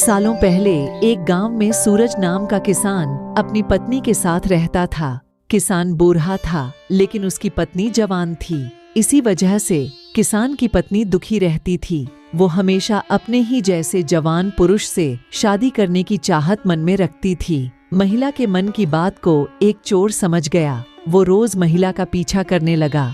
सालों पहले एक गांव में सूरज नाम का किसान अपनी पत्नी के साथ रहता था। किसान बूढ़ा था, लेकिन उसकी पत्नी जवान थी। इसी वजह से किसान की पत्नी दुखी रहती थी। वो हमेशा अपने ही जैसे जवान पुरुष से शादी करने की चाहत मन में रखती थी। महिला के मन की बात को एक चोर समझ गया। वो रोज महिला का पीछा करने लगा।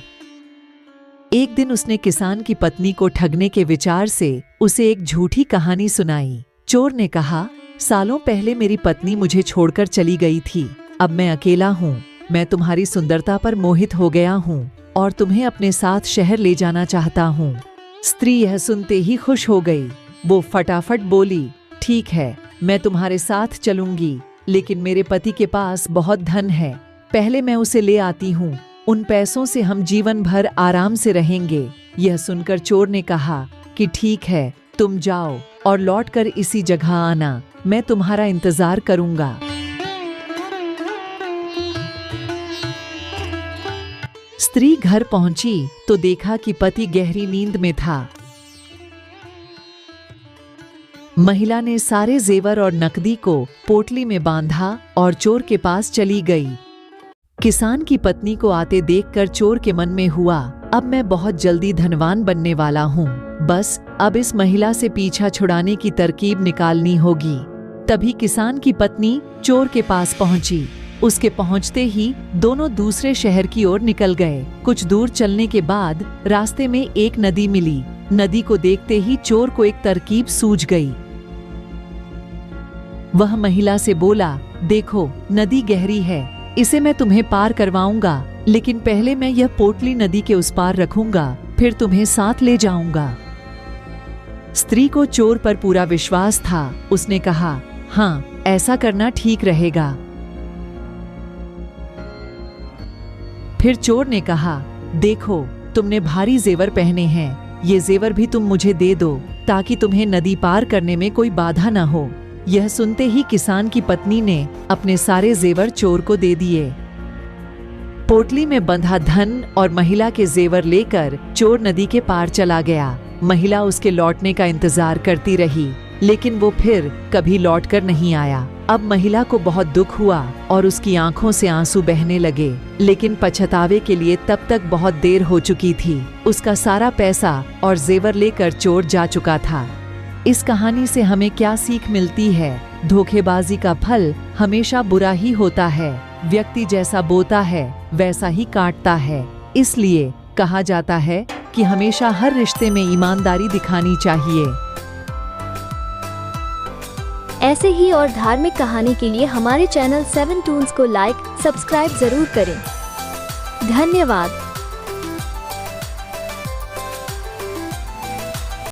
एक दिन उसने किसान की पत्नी को ठगने के विचार से उसे एक झूठी कहानी सुनाई। चोर ने कहा, सालों पहले मेरी पत्नी मुझे छोड़कर चली गई थी। अब मैं अकेला हूँ। मैं तुम्हारी सुंदरता पर मोहित हो गया हूँ और तुम्हें अपने साथ शहर ले जाना चाहता हूँ। स्त्री यह सुनते ही खुश हो गई। वो फटाफट बोली, ठीक है, मैं तुम्हारे साथ चलूंगी, लेकिन मेरे पति के पास बहुत धन है। पहले मैं उसे ले आती हूँ। उन पैसों से हम जीवन भर आराम से रहेंगे। यह सुनकर चोर ने कहा कि ठीक है, तुम जाओ और लौटकर इसी जगह आना। मैं तुम्हारा इंतजार करूंगा। स्त्री घर पहुंची तो देखा कि पति गहरी नींद में था। महिला ने सारे जेवर और नकदी को पोटली में बांधा और चोर के पास चली गई। किसान की पत्नी को आते देखकर चोर के मन में हुआ, अब मैं बहुत जल्दी धनवान बनने वाला हूँ। बस अब इस महिला से पीछा छुड़ाने की तरकीब निकालनी होगी। तभी किसान की पत्नी चोर के पास पहुंची। उसके पहुंचते ही दोनों दूसरे शहर की ओर निकल गए। कुछ दूर चलने के बाद रास्ते में एक नदी मिली। नदी को देखते ही चोर को एक तरकीब सूझ गई। वह महिला से बोला, देखो, नदी गहरी है, इसे मैं तुम्हें पार करवाऊंगा, लेकिन पहले मैं यह पोटली नदी के उस पार रखूंगा, फिर तुम्हें साथ ले जाऊंगा। स्त्री को चोर पर पूरा विश्वास था। उसने कहा, हाँ, ऐसा करना ठीक रहेगा। फिर चोर ने कहा, देखो, तुमने भारी जेवर पहने हैं, ये जेवर भी तुम मुझे दे दो ताकि तुम्हें नदी पार करने में कोई बाधा न हो। यह सुनते ही किसान की पत्नी ने अपने सारे जेवर चोर को दे दिए। पोटली में बंधा धन और महिला के जेवर लेकर चोर नदी के पार चला गया। महिला उसके लौटने का इंतजार करती रही, लेकिन वो फिर कभी लौटकर नहीं आया। अब महिला को बहुत दुख हुआ और उसकी आंखों से आंसू बहने लगे, लेकिन पछतावे के लिए तब तक बहुत देर हो चुकी थी। उसका सारा पैसा और जेवर लेकर चोर जा चुका था। इस कहानी से हमें क्या सीख मिलती है? धोखेबाजी का फल हमेशा बुरा ही होता है। व्यक्ति जैसा बोता है वैसा ही काटता है। इसलिए कहा जाता है कि हमेशा हर रिश्ते में ईमानदारी दिखानी चाहिए। ऐसे ही और धार्मिक कहानी के लिए हमारे चैनल 7 टून्स को लाइक, सब्सक्राइब जरूर करें। धन्यवाद।